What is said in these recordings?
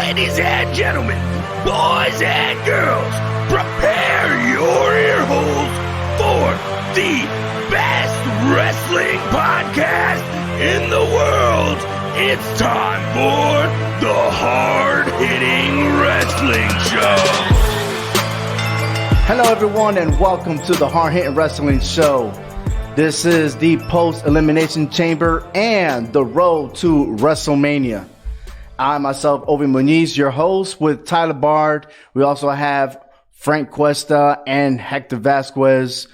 Ladies and gentlemen, boys and girls, prepare your ear holes for the best wrestling podcast in the world. It's time for the Hard-Hitting Wrestling Show. Hello everyone and welcome to the Hard-Hitting Wrestling Show. This is the post-elimination chamber and the road to WrestleMania. I myself, Ovi Muniz, your host with Tyler Bard. We also have Frank Cuesta and Hector Vasquez.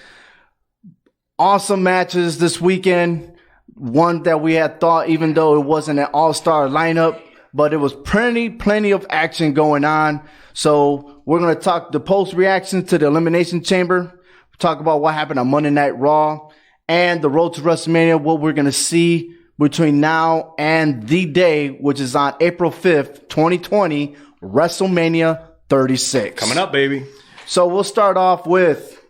Awesome matches this weekend. One that we had thought, even though it wasn't an all-star lineup, but it was plenty of action going on. So we're going to talk the post-reaction to the Elimination Chamber, talk about what happened on Monday Night Raw, and the road to WrestleMania, what we're going to see between now and the day, which is on April 5th, 2020, WrestleMania 36. Coming up, baby. So we'll start off with,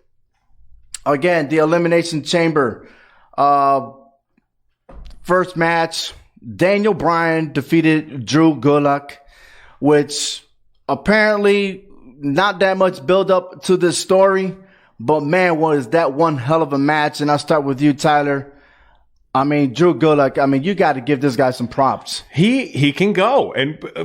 again, the Elimination Chamber. First match, Daniel Bryan defeated Drew Gulak, which apparently not that much build up to this story, but man, was that one hell of a match. And I'll start with you, Tyler. I mean, Drew Gulak, you got to give this guy some props. He can go,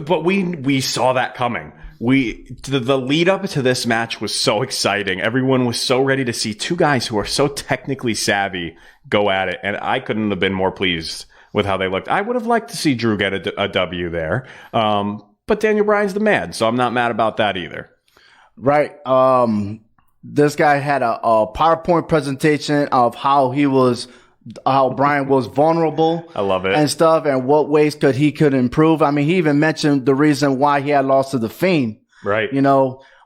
but we saw that coming. The lead up to this match was so exciting. Everyone was so ready to see two guys who are so technically savvy go at it, and I couldn't have been more pleased with how they looked. I would have liked to see Drew get a W there, but Daniel Bryan's the man, so I'm not mad about that either. Right. This guy had a PowerPoint presentation of how Bryan was vulnerable. I love it. And stuff, and what ways could improve. I mean, he even mentioned the reason why he had lost to The Fiend. Right.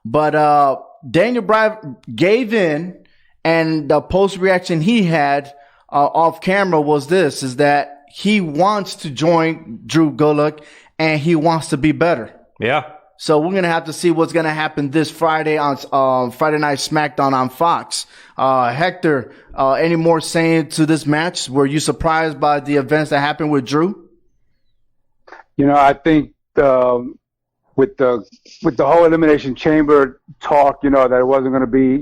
But Daniel Bryan gave in, and the post-reaction he had off camera was is that he wants to join Drew Gulak, and he wants to be better. Yeah. So we're going to have to see what's going to happen this Friday on Friday Night SmackDown on Fox. Hector, any more saying to this match? Were you surprised by the events that happened with Drew? I think with the whole Elimination Chamber talk, that it wasn't going to be,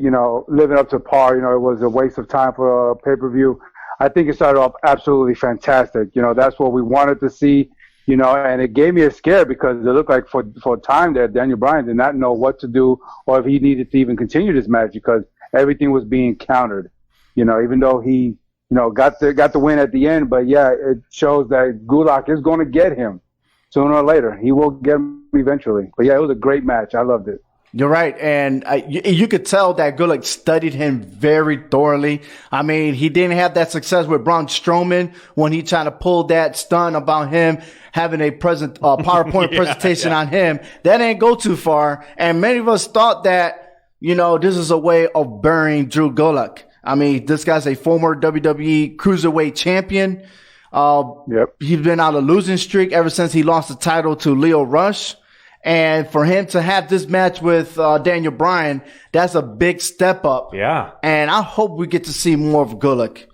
living up to par, it was a waste of time for a pay-per-view. I think it started off absolutely fantastic. That's what we wanted to see. And it gave me a scare because it looked like for a time there, Daniel Bryan did not know what to do or if he needed to even continue this match because everything was being countered. Even though he, got the win at the end, but yeah, it shows that Gulak is going to get him sooner or later. He will get him eventually. But yeah, it was a great match. I loved it. You're right, and you could tell that Gulak studied him very thoroughly. I mean, he didn't have that success with Braun Strowman when he tried to pull that stunt about him having a PowerPoint presentation on him. That didn't go too far, and many of us thought that, this is a way of burying Drew Gulak. I mean, this guy's a former WWE Cruiserweight champion. Yep. He's been on a losing streak ever since he lost the title to Lio Rush. And for him to have this match with Daniel Bryan, that's a big step up. Yeah. And I hope we get to see more of Gulak.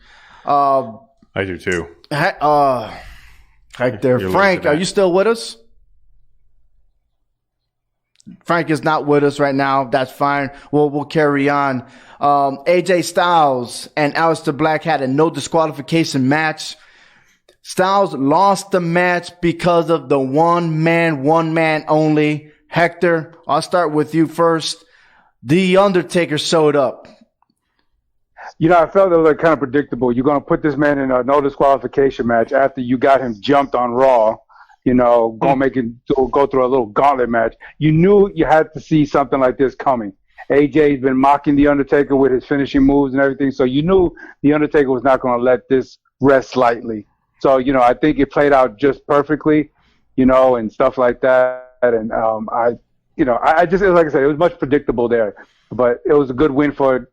I do too. Right there. Frank, are you still with us? Frank is not with us right now. That's fine. We'll carry on. AJ Styles and Aleister Black had a no disqualification match. Styles lost the match because of the one man only. Hector, I'll start with you first. The Undertaker showed up. I felt it was kind of predictable. You're going to put this man in a no disqualification match after you got him jumped on Raw, go through a little gauntlet match. You knew you had to see something like this coming. AJ's been mocking The Undertaker with his finishing moves and everything, so you knew The Undertaker was not going to let this rest lightly. So, I think it played out just perfectly, and stuff like that. And, I just, like I said, it was much predictable there, but it was a good win for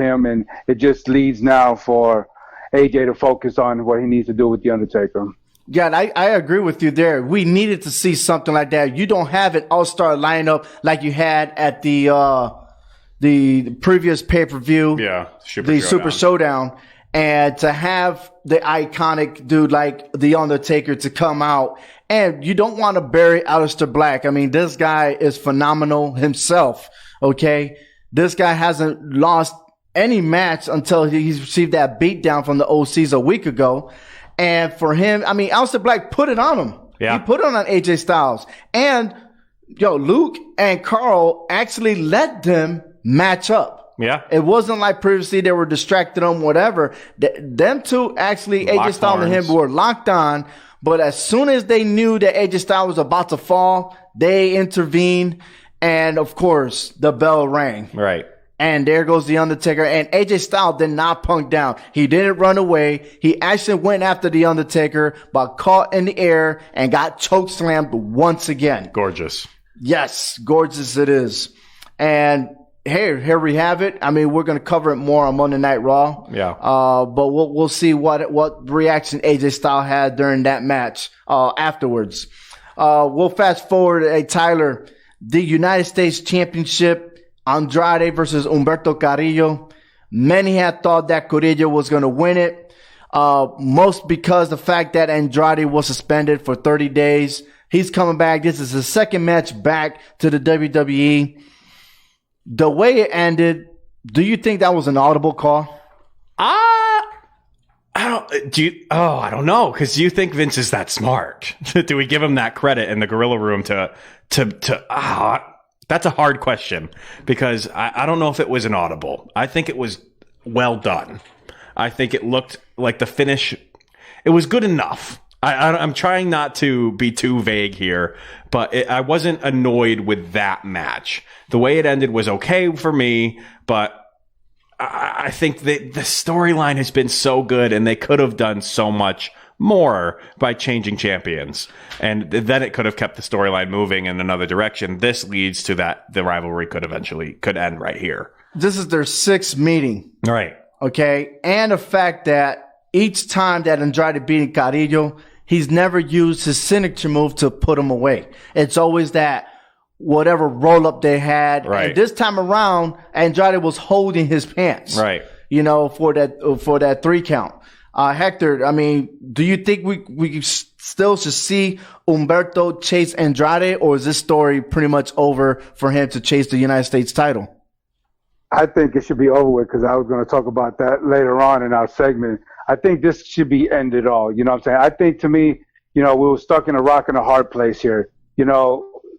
him. And it just leads now for AJ to focus on what he needs to do with The Undertaker. Yeah, I agree with you there. We needed to see something like that. You don't have an all-star lineup like you had at the previous pay-per-view. Yeah. Super Showdown. And to have the iconic dude like The Undertaker to come out, and you don't want to bury Aleister Black. I mean, this guy is phenomenal himself, okay? This guy hasn't lost any match until he's received that beatdown from the OCs a week ago. And for him, I mean, Aleister Black put it on him. Yeah. He put it on AJ Styles. And, Luke and Carl actually let them match up. Yeah. It wasn't like previously they were distracted on whatever. Them two actually, AJ Styles and him were locked on. But as soon as they knew that AJ Styles was about to fall, they intervened. And of course, the bell rang. Right. And there goes The Undertaker. And AJ Styles did not punk down. He didn't run away. He actually went after The Undertaker, but caught in the air and got chokeslammed once again. Gorgeous. Yes, gorgeous it is. And here we have it. I mean, we're going to cover it more on Monday Night Raw. Yeah. But we'll see what reaction AJ Styles had during that match afterwards. We'll fast forward, Tyler, the United States Championship, Andrade versus Humberto Carrillo. Many had thought that Carrillo was going to win it. Most because the fact that Andrade was suspended for 30 days. He's coming back. This is his second match back to the WWE. The way it ended, do you think that was an audible call? I don't know. Cause do you think Vince is that smart? Do we give him that credit in the gorilla room that's a hard question because I don't know if it was an audible. I think it was well done. I think it looked like the finish. It was good enough. I'm trying not to be too vague here, but I wasn't annoyed with that match. The way it ended was okay for me, but I think that the storyline has been so good and they could have done so much more by changing champions. And then it could have kept the storyline moving in another direction. This leads to that the rivalry could end right here. This is their sixth meeting. Right. Okay. And the fact that each time that Andrade beat Carrillo, he's never used his signature move to put him away. It's always that whatever roll up they had. Right. And this time around, Andrade was holding his pants. Right. For that 3 count. Hector, I mean, do you think we still should see Humberto chase Andrade, or is this story pretty much over for him to chase the United States title? I think it should be over with because I was going to talk about that later on in our segment. I think this should be ended all. You know what I'm saying? I think to me, we were stuck in a rock and a hard place here.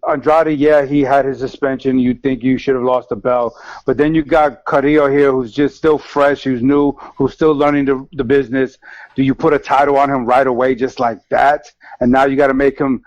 Andrade, yeah, he had his suspension. You think you should have lost the belt. But then you got Carrillo here who's just still fresh, who's new, who's still learning the business. Do you put a title on him right away just like that? And now you got to make him,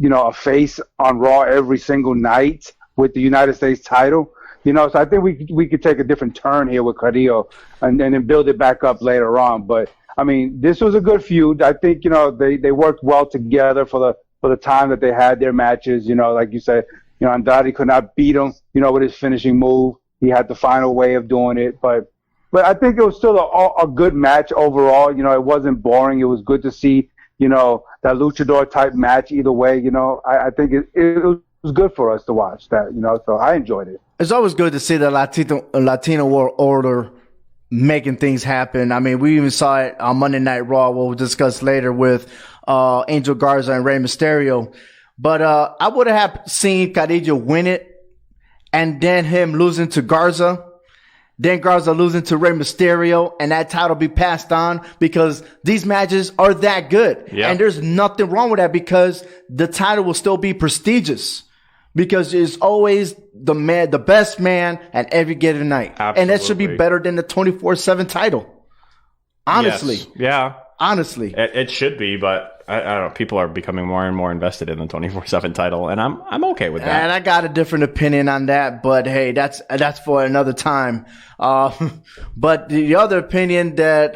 a face on Raw every single night with the United States title? So I think we could take a different turn here with Carrillo and then build it back up later on. But, I mean, this was a good feud. I think, they worked well together for the time that they had their matches. Like you said, Andrade could not beat him, with his finishing move. He had the final way of doing it. But I think it was still a good match overall. It wasn't boring. It was good to see, that luchador type match either way. I think it was good for us to watch that, so I enjoyed it. It's always good to see the Latino World Order making things happen. I mean, we even saw it on Monday Night Raw. We'll discuss later with Angel Garza and Rey Mysterio. But I would have seen Carrillo win it and then him losing to Garza. Then Garza losing to Rey Mysterio and that title be passed on because these matches are that good. Yeah. And there's nothing wrong with that because the title will still be prestigious. Because it's always the best man at every given night. Absolutely. And that should be better than the 24/7 title. Honestly. Yes. Yeah. Honestly. It should be, but I don't know. People are becoming more and more invested in the 24/7 title, and I'm okay with that. And I got a different opinion on that, but hey, that's for another time. But the other opinion that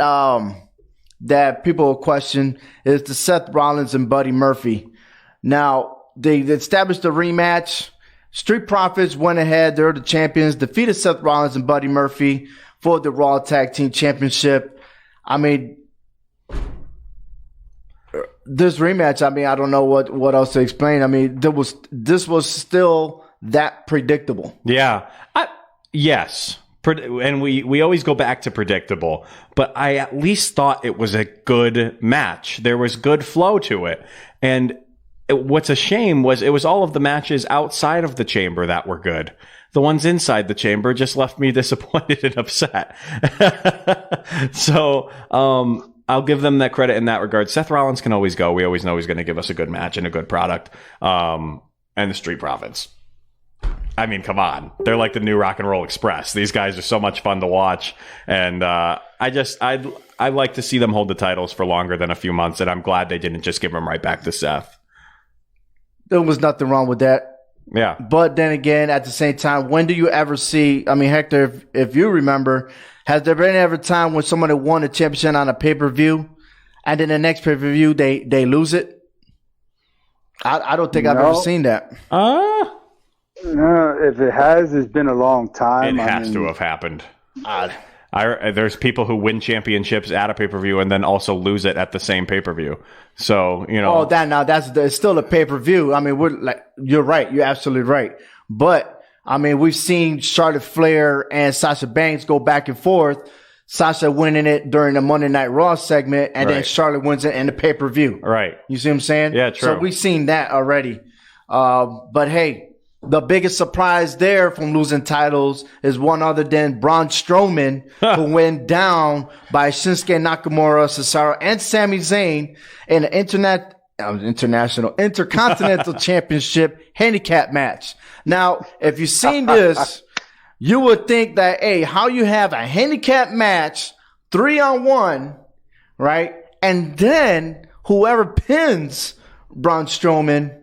people will question is the Seth Rollins and Buddy Murphy. Now, they established a rematch. Street Profits went ahead. They're the champions. Defeated Seth Rollins and Buddy Murphy for the Raw Tag Team Championship. I mean, this rematch, I don't know what else to explain. I mean, this was still that predictable. Yeah. Yes. And we always go back to predictable, but I at least thought it was a good match. There was good flow to it. And what's a shame was it was all of the matches outside of the chamber that were good. The ones inside the chamber just left me disappointed and upset. So, I'll give them that credit in that regard. Seth Rollins can always go. We always know he's going to give us a good match and a good product. And the Street Profits. I mean, come on. They're like the new Rock and Roll Express. These guys are so much fun to watch. And I'd like to see them hold the titles for longer than a few months. And I'm glad they didn't just give them right back to Seth. There was nothing wrong with that. Yeah. But then again, at the same time, when do you ever see, I mean, Hector, if you remember, has there been ever time when somebody won a championship on a pay-per-view and then the next pay-per-view they lose it? I don't think I've ever seen that. No, if it has, it's been a long time. It has to have happened. There's people who win championships at a pay-per-view and then also lose it at the same pay-per-view. So, you know. Oh, it's still a pay-per-view. I mean, you're right. You're absolutely right. But, I mean, we've seen Charlotte Flair and Sasha Banks go back and forth. Sasha winning it during the Monday Night Raw segment, and then Charlotte wins it in the pay-per-view. Right. You see what I'm saying? Yeah, true. So we've seen that already. But hey, the biggest surprise there from losing titles is one other than Braun Strowman, who went down by Shinsuke Nakamura, Cesaro, and Sami Zayn in an Intercontinental Championship handicap match. Now, if you've seen this, you would think that, hey, how you have a handicap match 3-on-1, right? And then whoever pins Braun Strowman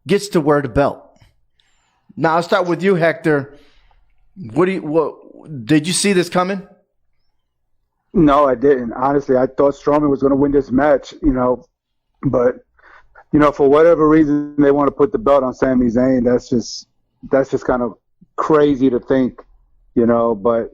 gets to wear the belt. Now, I'll start with you, Hector. Did you see this coming? No, I didn't. Honestly, I thought Strowman was going to win this match, but, for whatever reason, they want to put the belt on Sami Zayn. That's just kind of crazy to think, but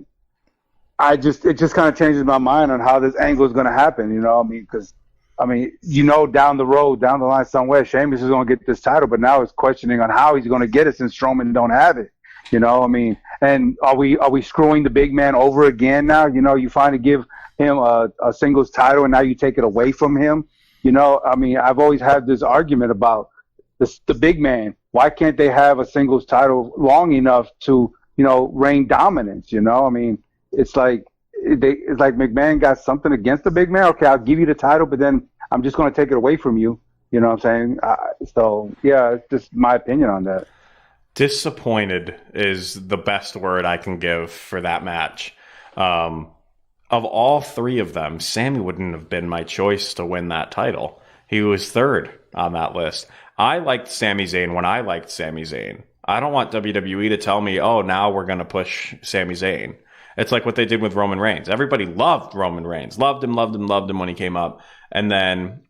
it just kind of changes my mind on how this angle is going to happen, because down the line somewhere, Sheamus is going to get this title, but now it's questioning on how he's going to get it since Strowman don't have it. And are we screwing the big man over again now? You finally give him a singles title and now you take it away from him. I've always had this argument about the big man. Why can't they have a singles title long enough to, reign dominance? It's like McMahon got something against the big man. Okay, I'll give you the title, but then I'm just going to take it away from you. You know what I'm saying? It's just my opinion on that. Disappointed is the best word I can give for that match. Of all three of them, Sammy wouldn't have been my choice to win that title. He was third on that list. I liked Sami Zayn when I liked Sami Zayn. I don't want WWE to tell me, oh, now we're going to push Sami Zayn. It's like what they did with Roman Reigns. Everybody loved Roman Reigns. Loved him when he came up. And then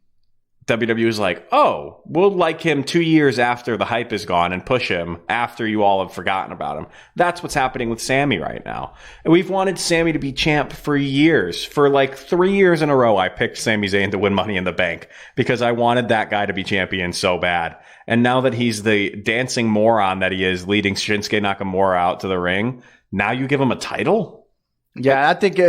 WWE was like, oh, we'll like him 2 years after the hype is gone and push him after you all have forgotten about him. That's what's happening with Sammy right now. And we've wanted Sammy to be champ for years. For like 3 years in a row, I picked Sami Zayn to win Money in the Bank because I wanted that guy to be champion so bad. And now that he's the dancing moron that he is, leading Shinsuke Nakamura out to the ring, now you give him a title? Yeah, I think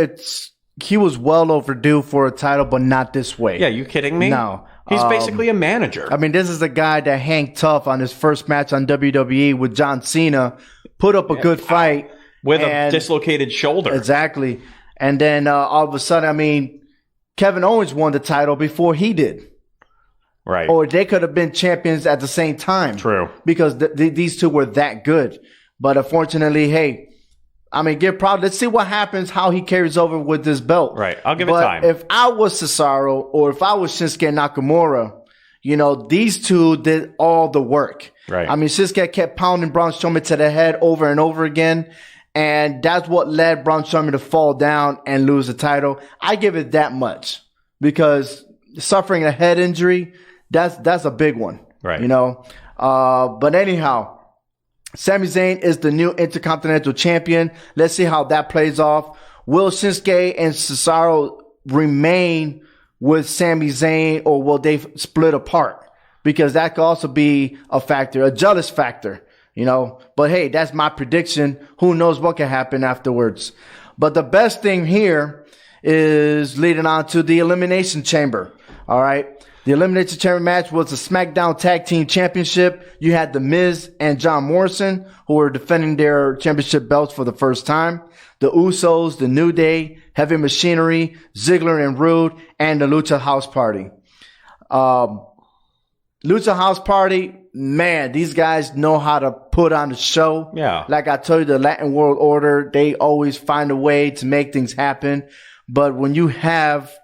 he was well overdue for a title, but not this way. Yeah, you kidding me? No. He's basically a manager. I mean, this is a guy that hang tough on his first match on WWE with John Cena, put up a good fight. With a dislocated shoulder. Exactly. And then all of a sudden, Kevin Owens won the title before he did. Right. Or they could have been champions at the same time. True. Because these two were that good. But unfortunately, hey, give proud. Let's see what happens, how he carries over with this belt. Right. I'll give it time. If I was Cesaro or if I was Shinsuke Nakamura, these two did all the work. Right. Shinsuke kept pounding Braun Strowman to the head over and over again. And that's what led Braun Strowman to fall down and lose the title. I give it that much because suffering a head injury, that's a big one. Right. But anyhow, Sami Zayn is the new Intercontinental Champion. Let's see how that plays off. Will Shinsuke and Cesaro remain with Sami Zayn, or will they split apart? Because that could also be a factor, a jealous factor. But hey, that's my prediction. Who knows what can happen afterwards. But the best thing here is leading on to the Elimination Chamber. All right. The Elimination Chamber match was the SmackDown Tag Team Championship. You had The Miz and John Morrison, who were defending their championship belts for the first time. The Usos, The New Day, Heavy Machinery, Ziggler and Rude, and the Lucha House Party. Lucha House Party, man, these guys know how to put on the show. Yeah. Like I told you, the Latin World Order, they always find a way to make things happen. But when you have,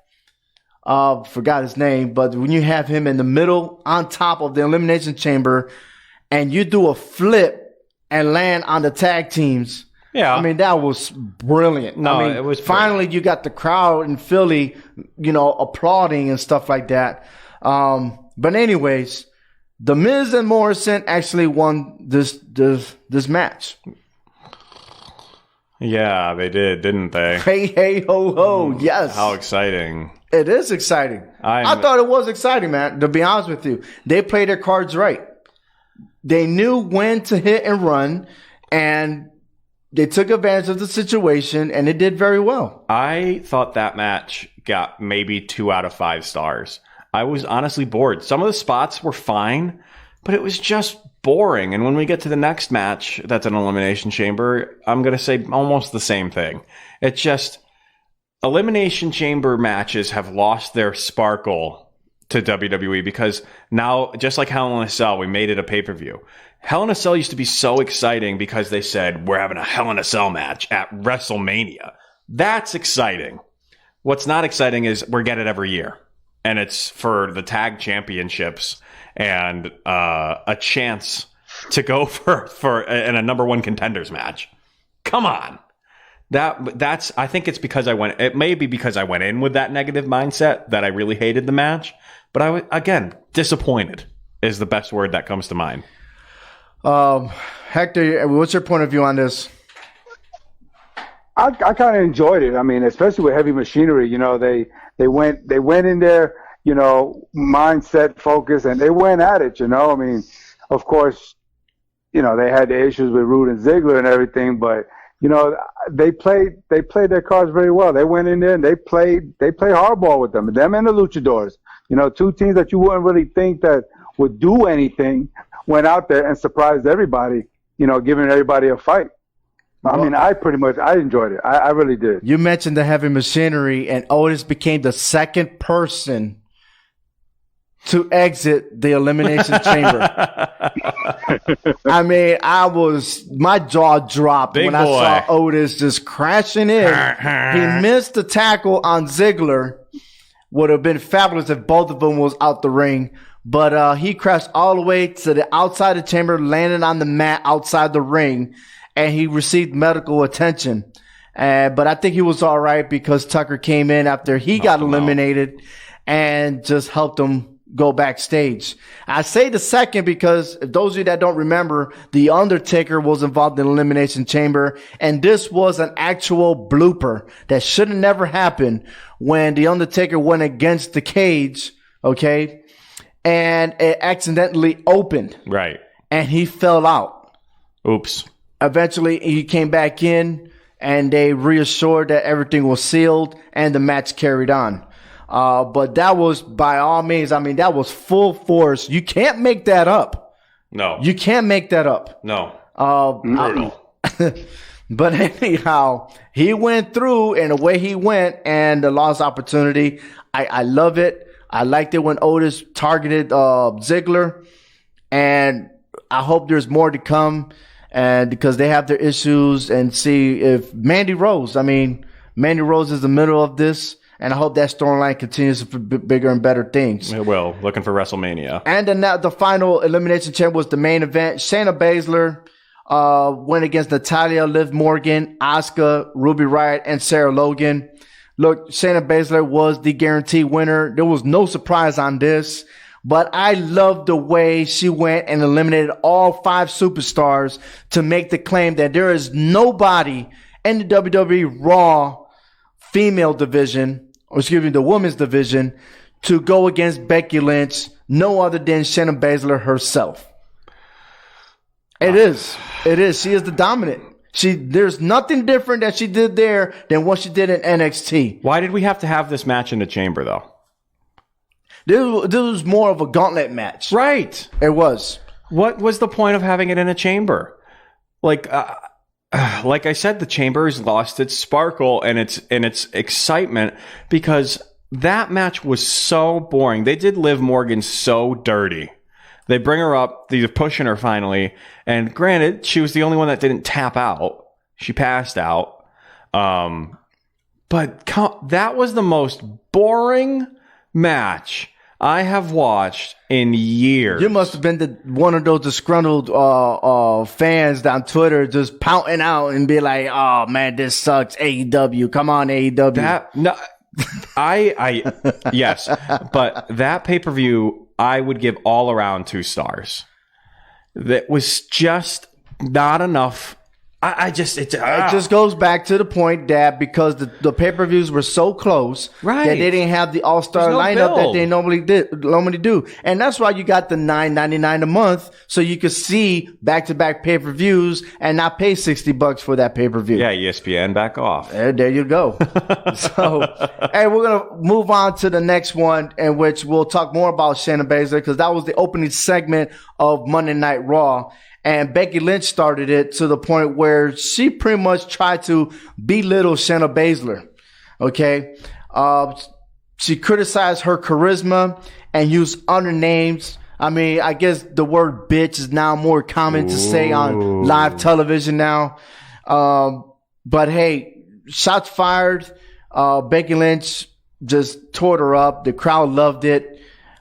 forgot his name, but when you have him in the middle on top of the Elimination Chamber and you do a flip and land on the tag teams. Yeah. I mean, that was brilliant. No, I mean, it was finally you got the crowd in Philly, applauding and stuff like that. But anyways, The Miz and Morrison actually won this match. Yeah, they did, didn't they? Hey, ho, ho. Yes. How exciting. It is exciting. I thought it was exciting, man, to be honest with you. They played their cards right. They knew when to hit and run, and they took advantage of the situation, and it did very well. I thought that match got maybe 2 out of 5 stars. I was honestly bored. Some of the spots were fine, but it was just boring. And when we get to the next match, that's an Elimination Chamber, I'm going to say almost the same thing. It's just Elimination Chamber matches have lost their sparkle to WWE because now, just like Hell in a Cell, we made it a pay-per-view. Hell in a Cell used to be so exciting because they said, we're having a Hell in a Cell match at WrestleMania. That's exciting. What's not exciting is we get it every year. And it's for the tag championships and a chance to go for in a number 1 contenders match. Come on. That's I think it's because it may be because I went in with that negative mindset that I really hated the match. But I was, again, disappointed is the best word that comes to mind. Hector, what's your point of view on this? I kind of enjoyed it. I mean, especially with Heavy Machinery, they went in there, mindset, focus, and they went at it, I mean, of course, they had the issues with Rude and Ziggler and everything, but, they played their cards very well. They went in there and they played hardball with them and the Luchadors. 2 teams that you wouldn't really think that would do anything went out there and surprised everybody, giving everybody a fight. I mean, I enjoyed it. I really did. You mentioned the Heavy Machinery, and Otis became the second person to exit the Elimination Chamber. I mean, my jaw dropped when I saw Otis just crashing in. He missed the tackle on Ziggler. Would have been fabulous if both of them was out the ring. But he crashed all the way to the outside of the chamber, landed on the mat outside the ring. And he received medical attention. But I think he was all right because Tucker came in after he got eliminated and just helped him go backstage. I say the second because if those of you that don't remember, The Undertaker was involved in the Elimination Chamber. And this was an actual blooper that should have never happened when The Undertaker went against the cage, okay? And it accidentally opened. Right. And he fell out. Oops. Eventually, he came back in, and they reassured that everything was sealed, and the match carried on. But that was, by all means, I mean, that was full force. You can't make that up. No. You can't make that up. No. But anyhow, he went through, and the way he went, and the lost opportunity, I love it. I liked it when Otis targeted Ziggler, and I hope there's more to come. And because they have their issues, and see if Mandy Rose is the middle of this, and I hope that storyline continues for bigger and better things. It will. Looking for WrestleMania. And then now the final Elimination Chamber was the main event. Shayna Baszler went against Natalya, Liv Morgan, Asuka, Ruby Riott, and Sarah Logan. Look, Shayna Baszler was the guaranteed winner. There was no surprise on this. But I love the way she went and eliminated all 5 superstars to make the claim that there is nobody in the WWE Raw female division, the women's division, to go against Becky Lynch, no other than Shayna Baszler herself. It is. She is the dominant. There's nothing different that she did there than what she did in NXT. Why did we have to have this match in the chamber, though? This was more of a gauntlet match. Right. It was. What was the point of having it in a chamber? Like I said, the chamber has lost its sparkle and its excitement because that match was so boring. They did Liv Morgan so dirty. They bring her up, they're pushing her finally, and granted, she was the only one that didn't tap out. She passed out. But that was the most boring match I have watched in years. You must have been one of those disgruntled fans on Twitter just pouting out and be like, "Oh man, this sucks." AEW, come on, AEW. Yes, but that pay-per-view, I would give all around 2 stars. That was just not enough. It just goes back to the point that because the pay-per-views were so close that they didn't have the all-star lineup that they normally do. And that's why you got the $9.99 a month so you could see back-to-back pay-per-views and not pay $60 for that pay-per-view. Yeah, ESPN, back off. There you go. So, hey, we're going to move on to the next one in which we'll talk more about Shayna Baszler because that was the opening segment of Monday Night Raw. And Becky Lynch started it to the point where she pretty much tried to belittle Shayna Baszler. Okay. She criticized her charisma and used other names. I mean, I guess the word bitch is now more common to say on live television now. But hey, shots fired. Becky Lynch just tore her up. The crowd loved it.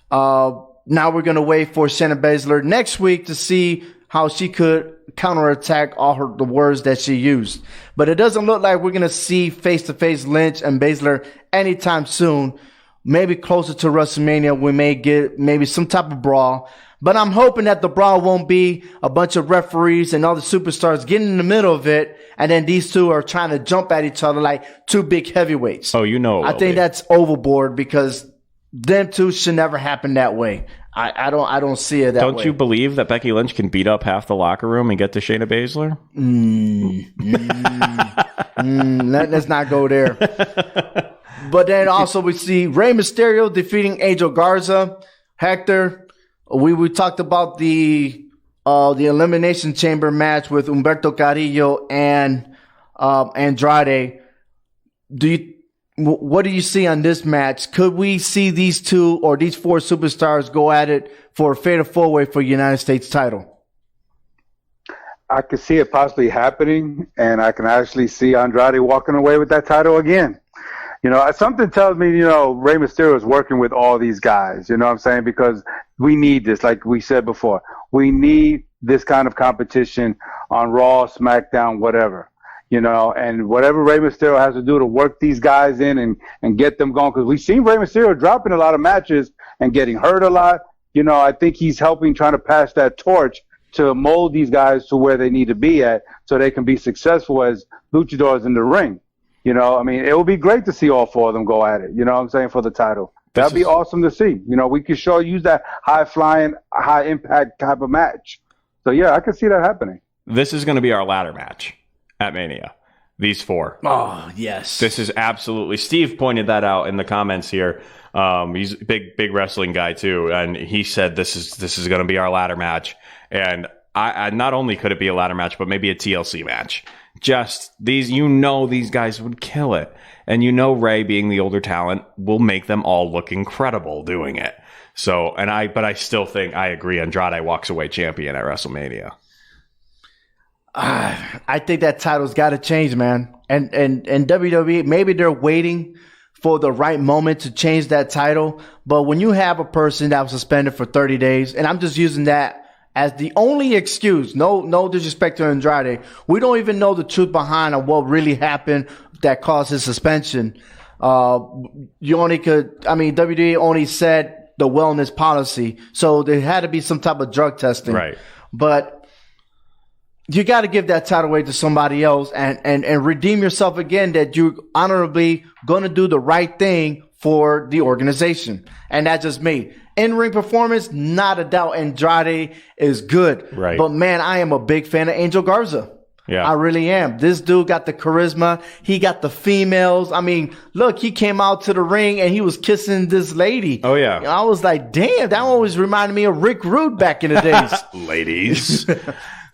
Now we're going to wait for Shayna Baszler next week to see how she could counterattack all the words that she used. But it doesn't look like we're going to see face-to-face Lynch and Baszler anytime soon. Maybe closer to WrestleMania, we may get maybe some type of brawl. But I'm hoping that the brawl won't be a bunch of referees and other superstars getting in the middle of it, and then these two are trying to jump at each other like 2 big heavyweights. Oh, I think that's overboard because them two should never happen that way. I don't see it that way. Don't you believe that Becky Lynch can beat up half the locker room and get to Shayna Baszler? Let's not go there. But then also we see Rey Mysterio defeating Angel Garza. Hector, we talked about the Elimination Chamber match with Humberto Carrillo and Andrade. What do you see on this match? Could we see these 2 or these 4 superstars go at it for a fatal 4-way for United States title? I could see it possibly happening, and I can actually see Andrade walking away with that title again. Something tells me, Rey Mysterio is working with all these guys, you know what I'm saying? Because we need this, like we said before. We need this kind of competition on Raw, SmackDown, whatever. And whatever Rey Mysterio has to do to work these guys in and get them going. Because we've seen Rey Mysterio dropping a lot of matches and getting hurt a lot. I think he's helping trying to pass that torch to mold these guys to where they need to be at so they can be successful as luchadors in the ring. It would be great to see all 4 of them go at it, what I'm saying, for the title. That'd be awesome to see. We could use that high-flying, high-impact type of match. So, yeah, I could see that happening. This is going to be our ladder match at Mania. These 4. Oh, yes. This is absolutely... Steve pointed that out in the comments here. He's a big wrestling guy, too. And he said this is going to be our ladder match. And I not only could it be a ladder match, but maybe a TLC match. Just these, these guys would kill it. And Ray, being the older talent, will make them all look incredible doing it. So, but I still think, I agree, Andrade walks away champion at WrestleMania. I think that title's got to change, man. And WWE, maybe they're waiting for the right moment to change that title. But when you have a person that was suspended for 30 days, and I'm just using that as the only excuse, no disrespect to Andrade, we don't even know the truth behind what really happened that caused his suspension. WWE only said the wellness policy, so there had to be some type of drug testing. Right. But you got to give that title away to somebody else and redeem yourself again, that you're honorably going to do the right thing for the organization. And that's just me. In-ring performance, not a doubt. Andrade is good. Right. But, man, I am a big fan of Angel Garza. Yeah. I really am. This dude got the charisma. He got the females. I mean, look, he came out to the ring and he was kissing this lady. Oh, yeah. I was like, damn, that always reminded me of Rick Rude back in the days. Ladies.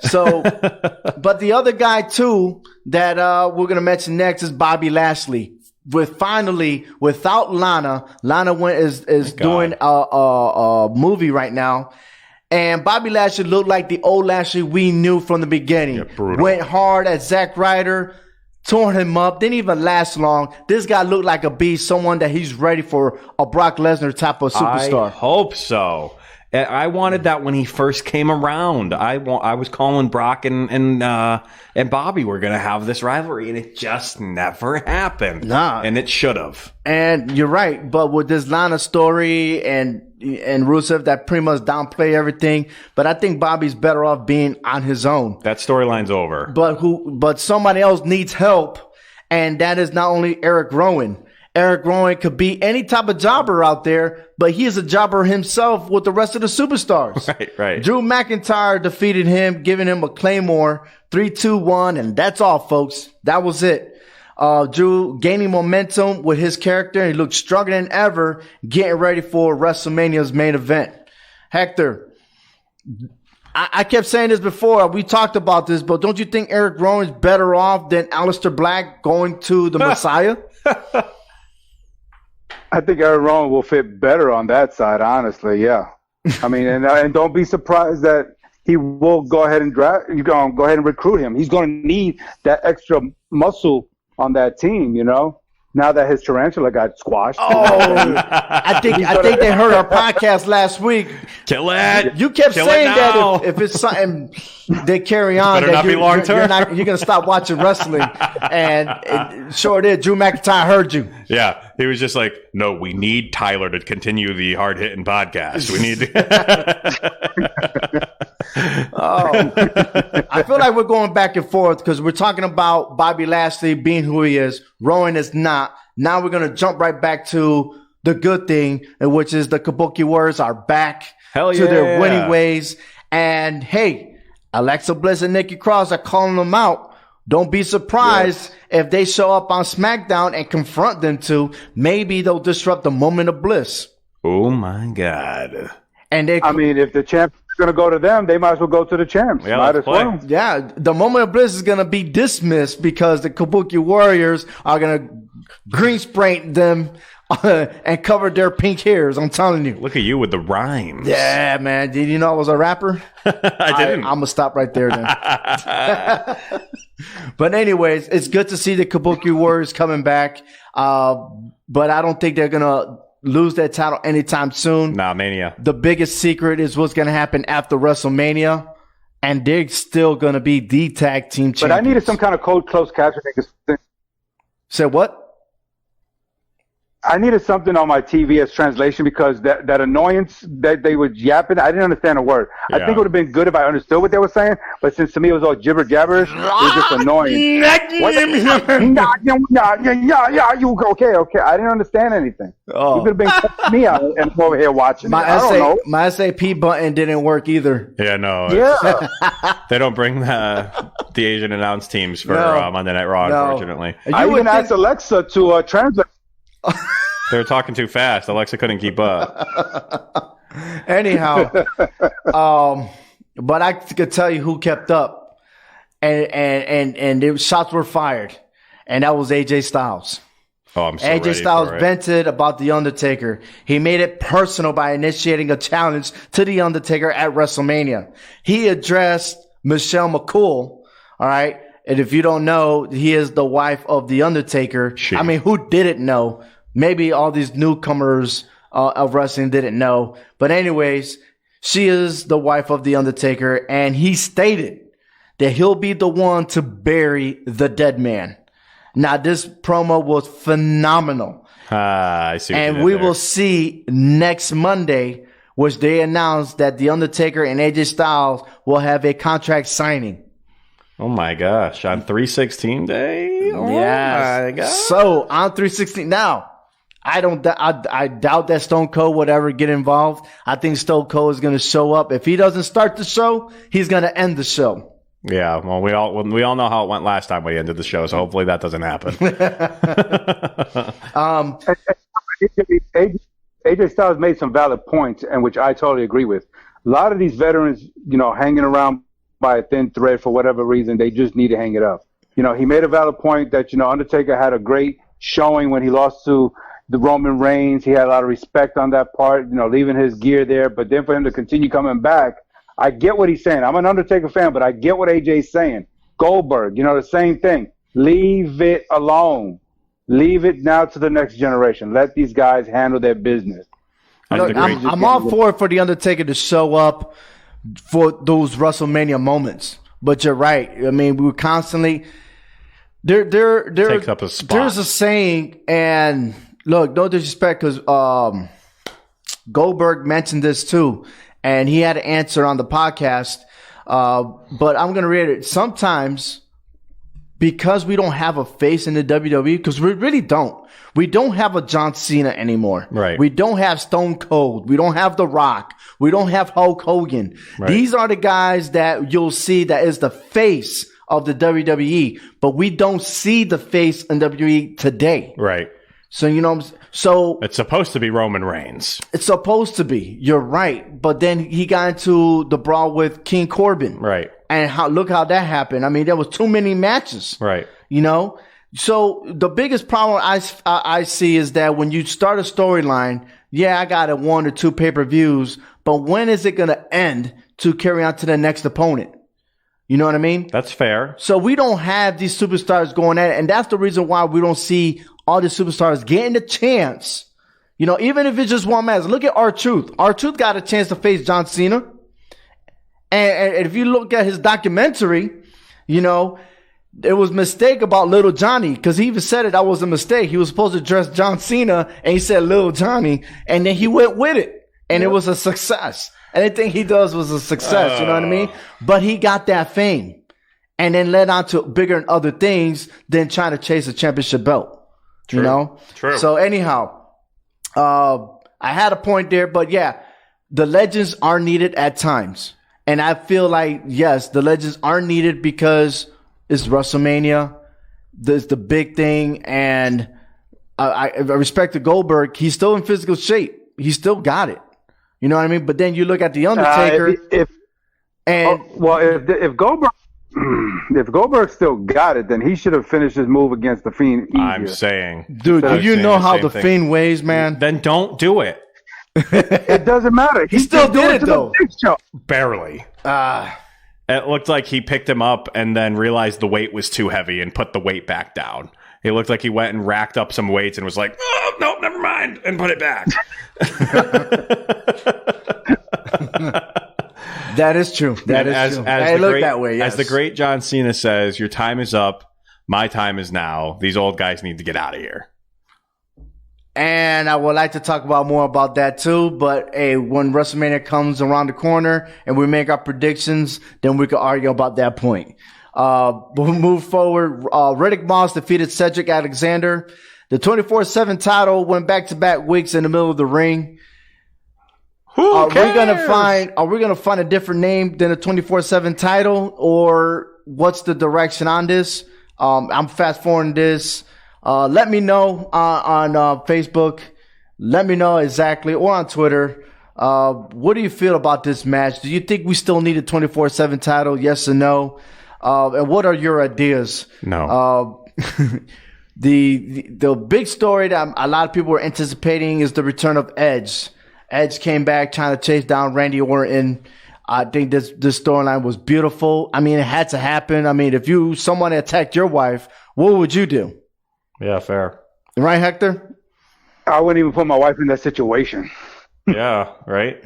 So, but the other guy, too, that we're going to mention next is Bobby Lashley. Without Lana is doing a movie right now. And Bobby Lashley looked like the old Lashley we knew from the beginning. Yeah, brutal. Went hard at Zack Ryder, tore him up, didn't even last long. This guy looked like a beast, someone that he's ready for a Brock Lesnar type of superstar. I hope so. I wanted that when he first came around. I was calling Brock and Bobby were going to have this rivalry, and it just never happened. Nah. And it should have. And you're right, but with this Lana story and Rusev that pretty much downplay everything, but I think Bobby's better off being on his own. That storyline's over. But somebody else needs help, and that is not only Eric Rowan. Eric Rowan could be any type of jobber out there, but he is a jobber himself with the rest of the superstars. Right. Drew McIntyre defeated him, giving him a Claymore, 3-2-1, and that's all, folks. That was it. Drew gaining momentum with his character. He looked stronger than ever, getting ready for WrestleMania's main event. Hector, I kept saying this before. We talked about this, but don't you think Eric Rowan's better off than Aleister Black going to the Messiah? I think Eric Rowan will fit better on that side, honestly. Yeah, I mean, and don't be surprised that he will go ahead and draft. You're going to go ahead and recruit him. He's going to need that extra muscle on that team, you know. Now that his tarantula got squashed. Oh, I think they heard our podcast last week. Kill it. You kept Kill saying it now. that if it's something they carry on, Better that not be long term. You're going to stop watching wrestling. And it sure did. Drew McIntyre heard you. Yeah. He was just like, no, we need Tyler to continue the hard hitting podcast. We need I feel like we're going back and forth because we're talking about Bobby Lashley being who he is. Rowan is not. Now we're going to jump right back to the good thing, which is the Kabuki Warriors are back Hell to their yeah. winning ways. And hey, Alexa Bliss and Nikki Cross are calling them out. Don't be surprised if they show up on SmackDown and confront them too. Maybe they'll disrupt the moment of bliss. Oh my God. And I mean, if the champ is going to go to them, they might as well go to the champs. Yeah, might let's as play. well. yeah, the moment of bliss is going to be dismissed because the Kabuki Warriors are going to green spray them and cover their pink hairs. I'm telling you. Look at you with the rhymes. Yeah, man. Did you know I was a rapper? I didn't. I'm going to stop right there then. But anyways, it's good to see the Kabuki Warriors coming back. But I don't think they're going to lose that title anytime soon. Nah, Mania. The biggest secret is what's going to happen after WrestleMania. And they're still going to be the tag team champions. But I needed some kind of close caption. Said what? I needed something on my TV as translation because that annoyance that they were yapping, I didn't understand a word. I think it would have been good if I understood what they were saying, but since to me it was all gibber jabberish, it was just annoying. You okay? I didn't understand anything. You could have been cutting me out and I'm over here watching. I don't know. My SAP button didn't work either. Yeah, no. Yeah. They don't bring the Asian announce teams for Monday Night Raw, unfortunately. I even asked Alexa to translate. They were talking too fast. Alexa couldn't keep up. Anyhow, but I could tell you who kept up, and the shots were fired, and that was AJ Styles. Oh, I'm so AJ ready Styles for it. vented about The Undertaker. He made it personal by initiating a challenge to The Undertaker at WrestleMania. He addressed Michelle McCool, all right? And if you don't know, he is the wife of The Undertaker. I mean, who didn't know? Maybe all these newcomers of wrestling didn't know. But anyways, she is the wife of The Undertaker. And he stated that he'll be the one to bury the dead man. Now, this promo was phenomenal. I see. And we will see next Monday, which they announced that The Undertaker and AJ Styles will have a contract signing. Oh my gosh! On 3/16 day. Oh yeah. my gosh. So on 3/16 now, I doubt that Stone Cold would ever get involved. I think Stone Cold is going to show up. If he doesn't start the show, he's going to end the show. Yeah, well, we all know how it went last time we ended the show, so hopefully that doesn't happen. AJ Styles made some valid points, and which I totally agree with. A lot of these veterans, hanging around by a thin thread for whatever reason, they just need to hang it up. He made a valid point that, Undertaker had a great showing when he lost to the Roman Reigns. He had a lot of respect on that part, leaving his gear there. But then for him to continue coming back, I get what he's saying. I'm an Undertaker fan, but I get what AJ's saying. Goldberg, the same thing. Leave it alone. Leave it now to the next generation. Let these guys handle their business. Look, I'm all for the Undertaker to show up for those WrestleMania moments. But you're right. I mean, we were constantly takes up a spot. There's a saying, and look, no disrespect, because Goldberg mentioned this too, and he had an answer on the podcast. But I'm going to read it. Sometimes, because we don't have a face in the WWE, because we really don't. We don't have a John Cena anymore. Right. We don't have Stone Cold. We don't have The Rock. We don't have Hulk Hogan. Right. These are the guys that you'll see that is the face of the WWE, but we don't see the face in WWE today. Right. So, so it's supposed to be Roman Reigns. It's supposed to be. You're right. But then he got into the brawl with King Corbin. Right. And look how that happened. I mean, there was too many matches. Right. So the biggest problem I see is that when you start a storyline, I got 1 or 2 pay-per-views, but when is it going to end to carry on to the next opponent? You know what I mean? That's fair. So we don't have these superstars going at it, and that's the reason why we don't see all these superstars getting the chance. Even if it's just one match. Look at R-Truth. R-Truth got a chance to face John Cena. And if you look at his documentary, it was a mistake about Little Johnny, because he even said that was a mistake. He was supposed to dress John Cena, and he said Little Johnny, and then he went with it, and it was a success. Anything he does was a success, you know what I mean? But he got that fame, and then led on to bigger and other things than trying to chase a championship belt. True. True. So anyhow, I had a point there, but the legends are needed at times. And I feel like, yes, the legends are needed because it's WrestleMania. There's the big thing. And I respect to Goldberg. He's still in physical shape. He still got it. You know what I mean? But then you look at The Undertaker. If Goldberg still got it, then he should have finished his move against The Fiend easier. I'm saying. Dude, do you know how The Fiend weighs, man? Then don't do it. It doesn't matter. He still did it, though. Barely. It looked like he picked him up and then realized the weight was too heavy and put the weight back down. It looked like he went and racked up some weights and was like, oh, no, never mind, and put it back. That is true. That is true. I look that way, yes. As the great John Cena says, your time is up. My time is now. These old guys need to get out of here. And I would like to talk more about that too. But when WrestleMania comes around the corner and we make our predictions, then we can argue about that point. We'll move forward. Riddick Moss defeated Cedric Alexander. The 24/7 title went back-to-back weeks in the middle of the ring. Are we gonna find a different name than a 24/7 title, or what's the direction on this? I'm fast forwarding this. Let me know on Facebook. Let me know exactly, or on Twitter. What do you feel about this match? Do you think we still need a 24/7 title? Yes or no? And what are your ideas? No. The big story that a lot of people were anticipating is the return of Edge. Edge came back trying to chase down Randy Orton. I think this storyline was beautiful. I mean, it had to happen. I mean, if someone attacked your wife, what would you do? Yeah, fair. Right, Hector? I wouldn't even put my wife in that situation. Yeah, right?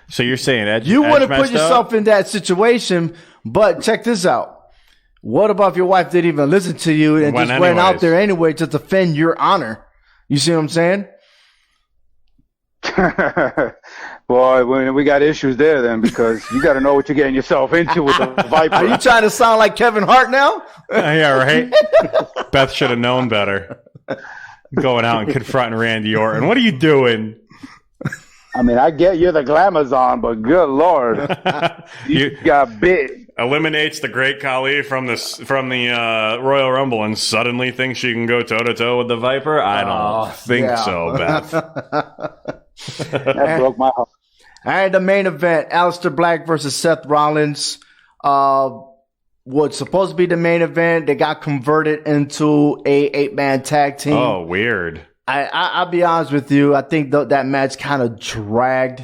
So you're saying Edge You wouldn't put yourself up? in that situation, but check this out. What about if your wife didn't even listen to you and just went out there anyway to defend your honor? You see what I'm saying? Boy, we got issues there then, because you got to know what you're getting yourself into with the Viper. Are you trying to sound like Kevin Hart now? Yeah, right? Beth should have known better. going out and confronting Randy Orton. What are you doing? I mean, I get you're the Glamazon, but good Lord, you got big. Eliminates the Great Khali from the Royal Rumble and suddenly thinks she can go toe-to-toe with the Viper? I don't think so, Beth. That broke my heart. All right, the main event, Aleister Black versus Seth Rollins. Was supposed to be the main event. They got converted into a 8-man tag team. Oh, weird. I'll be honest with you. I think that match kind of dragged.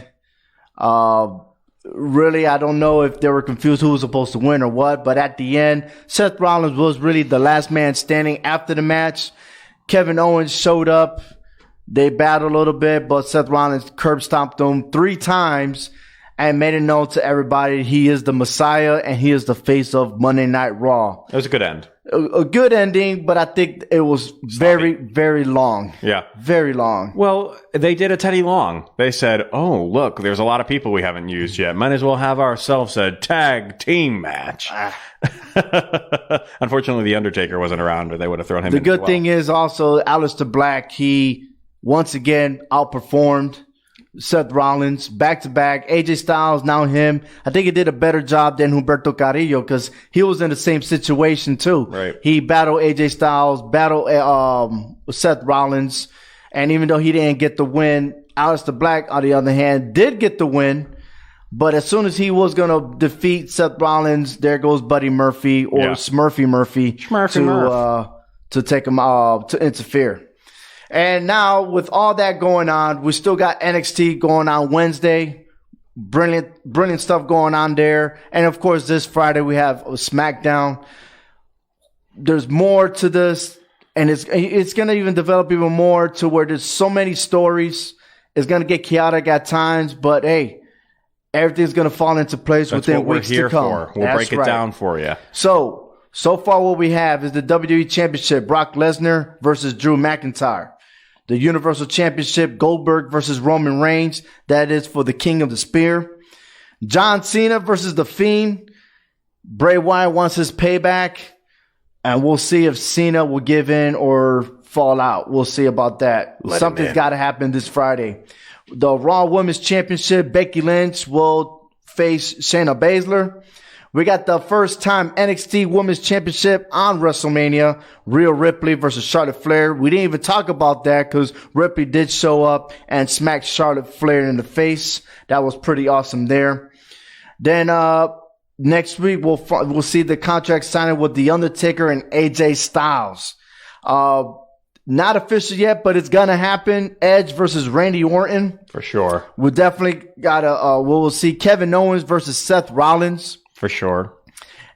Really, I don't know if they were confused who was supposed to win or what. But at the end, Seth Rollins was really the last man standing after the match. Kevin Owens showed up. They battled a little bit, but Seth Rollins curb stomped him 3 times and made it known to everybody he is the Messiah and he is the face of Monday Night Raw. It was a good end. A good ending, but I think it was very, very long. Yeah. Very long. Well, they did a Teddy Long. They said, oh, look, there's a lot of people we haven't used yet. Might as well have ourselves a tag team match. Unfortunately, The Undertaker wasn't around, or they would have thrown him in. The good thing is also Aleister Black, he once again outperformed Seth Rollins back-to-back. AJ Styles, now him. I think he did a better job than Humberto Carrillo because he was in the same situation too. Right. He battled AJ Styles, battled Seth Rollins, and even though he didn't get the win, Aleister Black, on the other hand, did get the win. But as soon as he was going to defeat Seth Rollins, there goes Buddy Murphy or Smurfy Murphy to take him to interfere. And now, with all that going on, we still got NXT going on Wednesday. Brilliant stuff going on there. And, of course, this Friday we have SmackDown. There's more to this, and it's going to even develop even more to where there's so many stories. It's going to get chaotic at times, but, hey, everything's going to fall into place within weeks to come. We'll break it down for you. So far what we have is the WWE Championship, Brock Lesnar versus Drew McIntyre. The Universal Championship, Goldberg versus Roman Reigns. That is for the King of the Spear. John Cena versus The Fiend. Bray Wyatt wants his payback. And we'll see if Cena will give in or fall out. We'll see about that. Something's got to happen this Friday. The Raw Women's Championship, Becky Lynch will face Shayna Baszler. We got the first time NXT Women's Championship on WrestleMania. Rhea Ripley versus Charlotte Flair. We didn't even talk about that because Ripley did show up and smack Charlotte Flair in the face. That was pretty awesome there. Then next week we'll see the contract signing with The Undertaker and AJ Styles. Not official yet, but it's gonna happen. Edge versus Randy Orton. For sure. We definitely we'll see Kevin Owens versus Seth Rollins. For sure.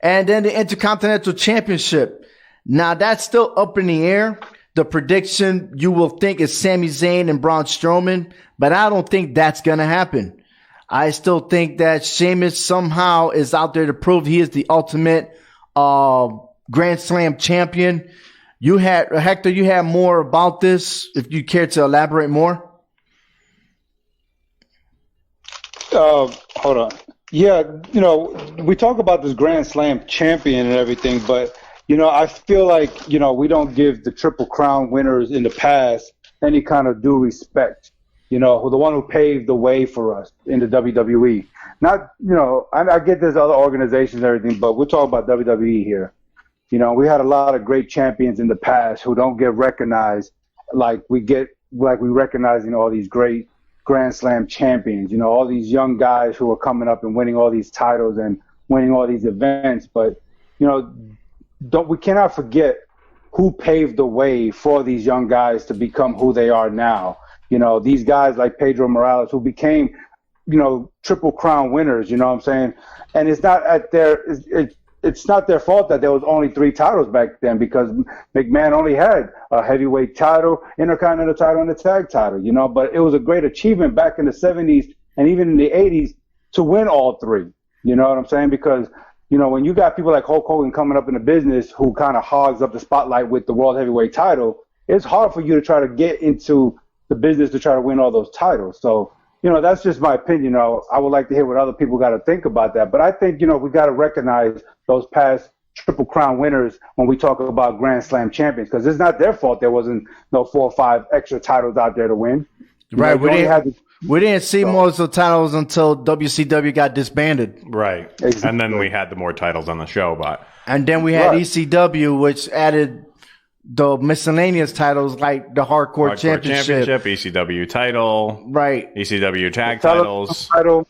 And then the Intercontinental Championship. Now, that's still up in the air. The prediction you will think is Sami Zayn and Braun Strowman, but I don't think that's going to happen. I still think that Sheamus somehow is out there to prove he is the ultimate Grand Slam champion. Hector, you had more about this, if you care to elaborate more. Hold on. Yeah, we talk about this Grand Slam champion and everything, but, I feel like, we don't give the Triple Crown winners in the past any kind of due respect, the one who paved the way for us in the WWE. Not, I get there's other organizations and everything, but we're talking about WWE here. We had a lot of great champions in the past who don't get recognized like we recognize, all these great Grand Slam champions, all these young guys who are coming up and winning all these titles and winning all these events. But, we cannot forget who paved the way for these young guys to become who they are now. These guys like Pedro Morales who became, Triple Crown winners, you know what I'm saying? And it's not it's not their fault that there was only 3 titles back then because McMahon only had a heavyweight title, Intercontinental title, and a tag title, But it was a great achievement back in the 70s and even in the 80s to win all 3. You know what I'm saying? Because, when you got people like Hulk Hogan coming up in the business who kind of hogs up the spotlight with the World Heavyweight title, it's hard for you to try to get into the business to try to win all those titles. So, that's just my opinion. I would like to hear what other people got to think about that. But I think, we got to recognize those past Triple Crown winners when we talk about Grand Slam champions, because it's not their fault there wasn't no 4 or 5 extra titles out there to win. Right. We didn't see most of the titles until WCW got disbanded. Right. Exactly. And then we had the more titles on the show, but And then we had ECW, which added the miscellaneous titles like the Hardcore Championship, ECW title, right? ECW tag titles, title.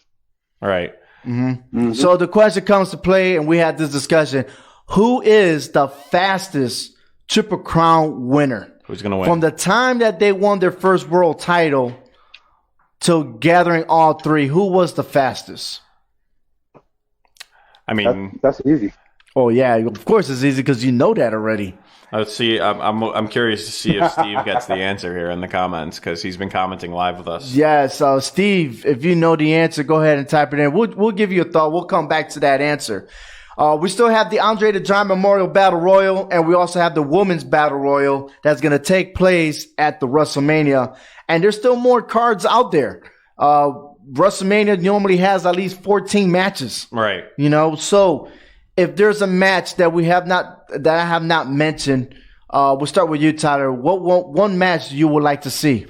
right? Mm-hmm. So the question comes to play, and we had this discussion: who is the fastest Triple Crown winner? Who's going to win? From the time that they won their first world title to gathering all 3, who was the fastest? I mean, that's easy. Oh yeah, of course it's easy because you know that already. Let's see. I'm curious to see if Steve gets the answer here in the comments because he's been commenting live with us. Yeah, so Steve, if you know the answer, go ahead and type it in. We'll give you a thought. We'll come back to that answer. We still have the Andre the Giant Memorial Battle Royal, and we also have the Women's Battle Royal that's going to take place at the WrestleMania. And there's still more cards out there. WrestleMania normally has at least 14 matches. Right. You know, so if there's a match that I have not mentioned, we'll start with you, Tyler. What one match you would like to see?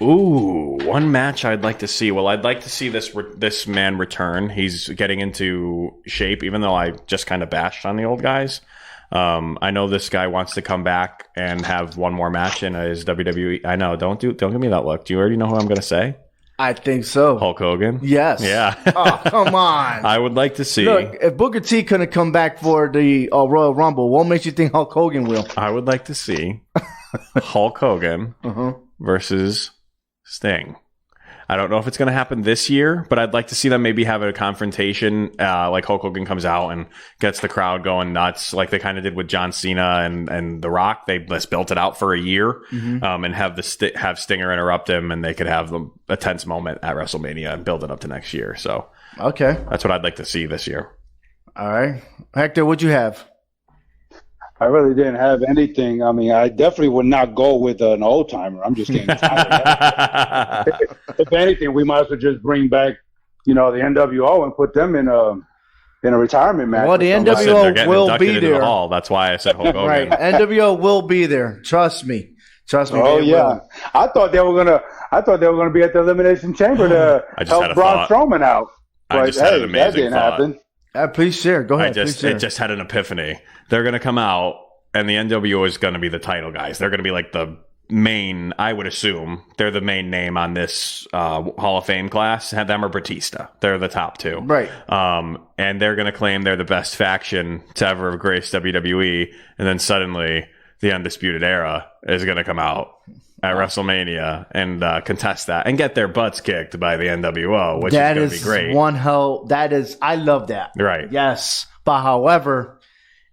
Ooh, one match I'd like to see. Well, I'd like to see this man return. He's getting into shape, even though I just kind of bashed on the old guys. I know this guy wants to come back and have one more match in his WWE. I know. Don't give me that look. Do you already know who I'm going to say? I think so. Hulk Hogan? Yes. Yeah. Oh, come on. I would like to see. Look, if Booker T couldn't come back for the Royal Rumble, what makes you think Hulk Hogan will? I would like to see Hulk Hogan versus Sting. I don't know if it's going to happen this year, but I'd like to see them maybe have a confrontation, like Hulk Hogan comes out and gets the crowd going nuts, like they kind of did with John Cena and The Rock. They just built it out for a year, and have have Stinger interrupt him, and they could have a tense moment at WrestleMania and build it up to next year. So, okay, that's what I'd like to see this year. All right, Hector, what'd you have? I really didn't have anything. I mean, I definitely would not go with an old timer. I'm just getting tired. If anything, we might as well just bring back, the NWO and put them in a retirement match. Well, the NWO will be there. The hall. That's why I said Hulk Hogan. Right, NWO will be there. Trust me. Oh yeah, I thought they were gonna be at the Elimination Chamber to help Braun Strowman out. I just had an amazing thought. Happen. Please share. Go ahead. It just had an epiphany. They're going to come out, and the NWO is going to be the title guys. They're going to be like the main, I would assume, they're the main name on this Hall of Fame class. Have them or Batista. They're the top 2. Right. And they're going to claim they're the best faction to ever have graced WWE, and then suddenly the Undisputed Era is going to come out at WrestleMania and contest that and get their butts kicked by the NWO, which is going to be great. I love that. Right. Yes. But however,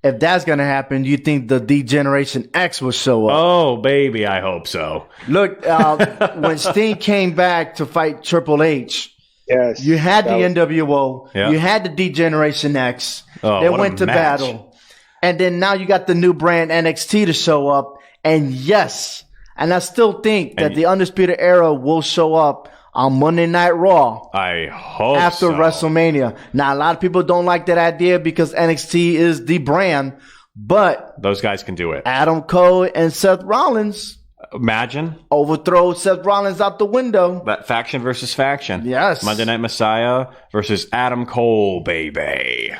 if that's going to happen, do you think the D-Generation X will show up? Oh, baby, I hope so. Look, when Sting came back to fight Triple H, yes, you had the NWO, yeah. You had the D-Generation X, they went to battle. And then now you got the new brand NXT to show up. And yes, and I still think that the Undisputed Era will show up on Monday Night Raw. I hope after WrestleMania. Now, a lot of people don't like that idea because NXT is the brand, but those guys can do it. Adam Cole and Seth Rollins. Imagine. Overthrow Seth Rollins out the window. That faction versus faction. Yes. Monday Night Messiah versus Adam Cole, baby.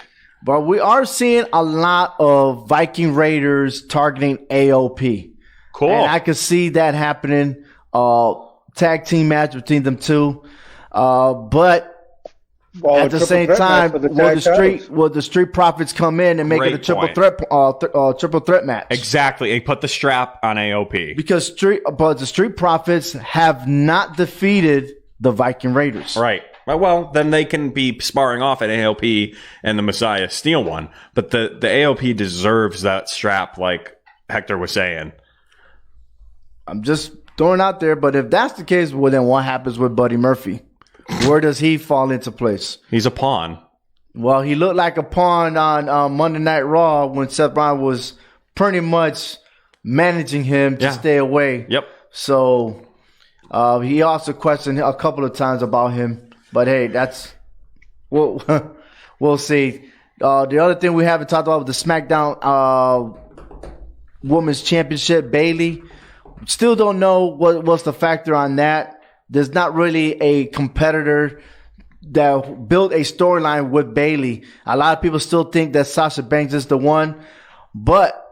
But we are seeing a lot of Viking Raiders targeting AOP. Cool. And I could see that happening. Tag team match between them two. But at the same time, will the Street Profits come in and make it a triple threat match? Exactly. And put the strap on AOP. Because the Street Profits have not defeated the Viking Raiders. Right. Well, then they can be sparring off at AOP and the Messiah steal one. But the AOP deserves that strap, like Hector was saying. I'm just throwing out there, but if that's the case, well, then what happens with Buddy Murphy? Where does he fall into place? He's a pawn. Well, he looked like a pawn on Monday Night Raw when Seth Rollins was pretty much managing him to stay away. Yep. So he also questioned a couple of times about him. But hey, we'll see. The other thing we haven't talked about was the SmackDown Women's Championship. Bayley. Still don't know what's the factor on that. There's not really a competitor that built a storyline with Bayley. A lot of people still think that Sasha Banks is the one, but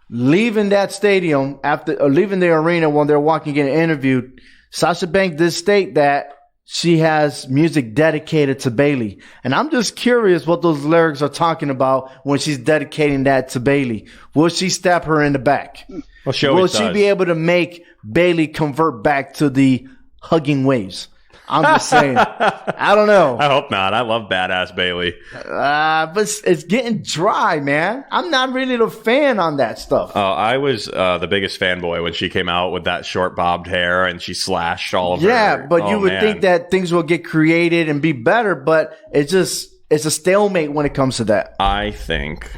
leaving that stadium leaving the arena when they're walking getting interviewed, Sasha Banks did state that she has music dedicated to Bayley. And I'm just curious what those lyrics are talking about when she's dedicating that to Bayley. Will she stab her in the back? Well, Will she be able to make Bayley convert back to the hugging waves? I'm just saying. I don't know. I hope not. I love badass Bayley. But it's getting dry, man. I'm not really a fan on that stuff. I was the biggest fanboy when she came out with that short bobbed hair and she slashed all of her. Yeah, but you would think that things will get created and be better, but it's a stalemate when it comes to that. I think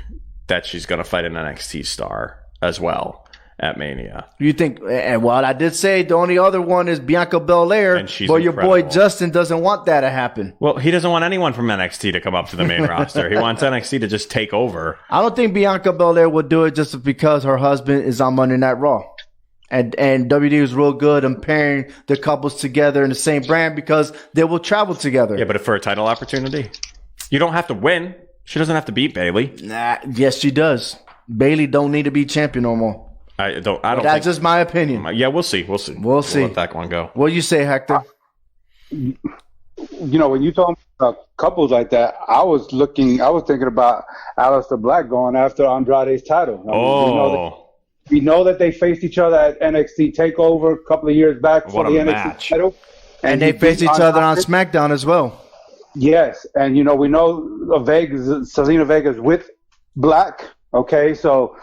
that she's going to fight an NXT star as well at Mania. You think? Well, I did say the only other one is Bianca Belair, and she's but your boy incredible. Justin doesn't want that to happen. Well, he doesn't want anyone from NXT to come up to the main roster. He wants NXT to just take over. I don't think Bianca Belair would do it just because her husband is on Monday Night Raw. And WWE is real good in pairing the couples together in the same brand because they will travel together. Yeah, but for a title opportunity, you don't have to win. She doesn't have to beat Bayley. Nah, yes, she does. Bayley don't need to be champion no more. I don't. That's just my opinion. Yeah, we'll see. We'll let that one go. What do you say, Hector? You know, when you talk about couples like that, I was thinking about Aleister Black going after Andrade's title. I mean, we know that they faced each other at NXT TakeOver a couple of years back for the NXT title. And they faced each other on SmackDown as well. Yes, and we know Selena Vega's with Black. Okay, so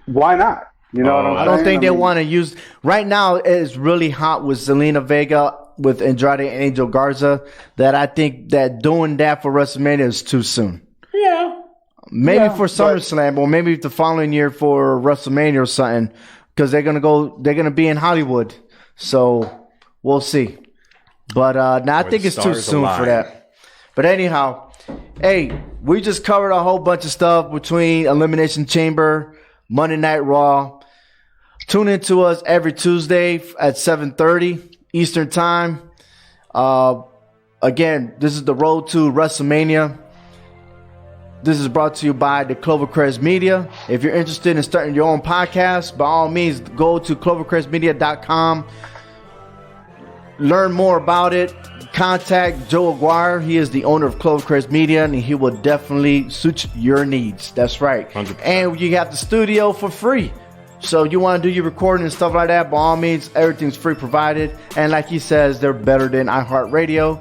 why not? You know what I'm saying? I don't think they want to use right now. It's really hot with Zelina Vega with Andrade and Angel Garza. That I think that doing that for WrestleMania is too soon. Yeah, maybe for SummerSlam or maybe the following year for WrestleMania or something. Because they're gonna be in Hollywood, so we'll see. But I think it's too soon for that. But anyhow, hey, we just covered a whole bunch of stuff between Elimination Chamber, Monday Night Raw. Tune in to us every Tuesday at 7:30 Eastern Time. Again, this is the road to WrestleMania. This is brought to you by the Clovercrest Media. If you're interested in starting your own podcast, by all means, go to clovercrestmedia.com. Learn more about it. Contact Joe Aguirre. He is the owner of Clovercrest Media, and he will definitely suit your needs. That's right. 100%. And you have the studio for free. So you want to do your recording and stuff like that, by all means, everything's free provided. And like he says, they're better than iHeartRadio.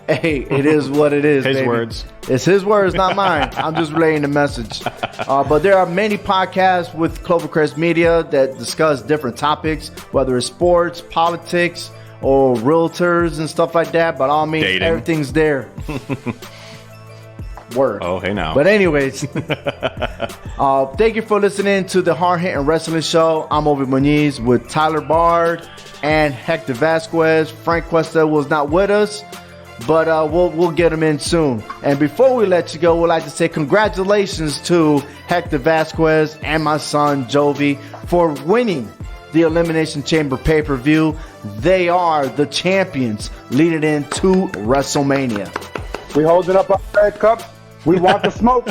Hey, it is what it is, His baby. words. It's his words, not mine. I'm just relaying the message. But there are many podcasts with Clovercrest Media that discuss different topics, whether it's sports, politics, or realtors and stuff like that. But all means, Dating. everything's there. Word. Oh, hey now. But anyways, thank you for listening to the Hard Hittin' Wrestling Show. I'm Ovi Muniz with Tyler Bard and Hector Vasquez. Frank Cuesta was not with us, but we'll get him in soon. And before we let you go, we'd like to say congratulations to Hector Vasquez and my son Jovi for winning the Elimination Chamber pay-per-view. They are the champions leading into WrestleMania. We holding up our red cup. We want the smoke.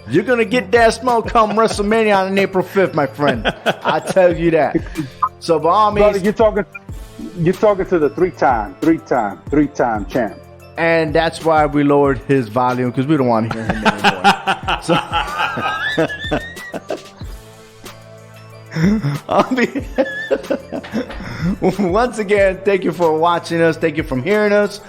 You're going to get that smoke come WrestleMania on April 5th, my friend. I tell you that. So by all means, Brother, you're talking to the three-time champ. and that's why we lowered his volume, because we don't want to hear him anymore. So, once again, thank you for watching us. Thank you for hearing us.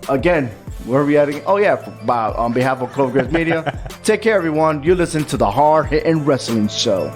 Again, where are we at again? Oh, yeah, on behalf of Clovercrest Media. Take care, everyone. You listen to the Hard Hittin' Wrestling Show.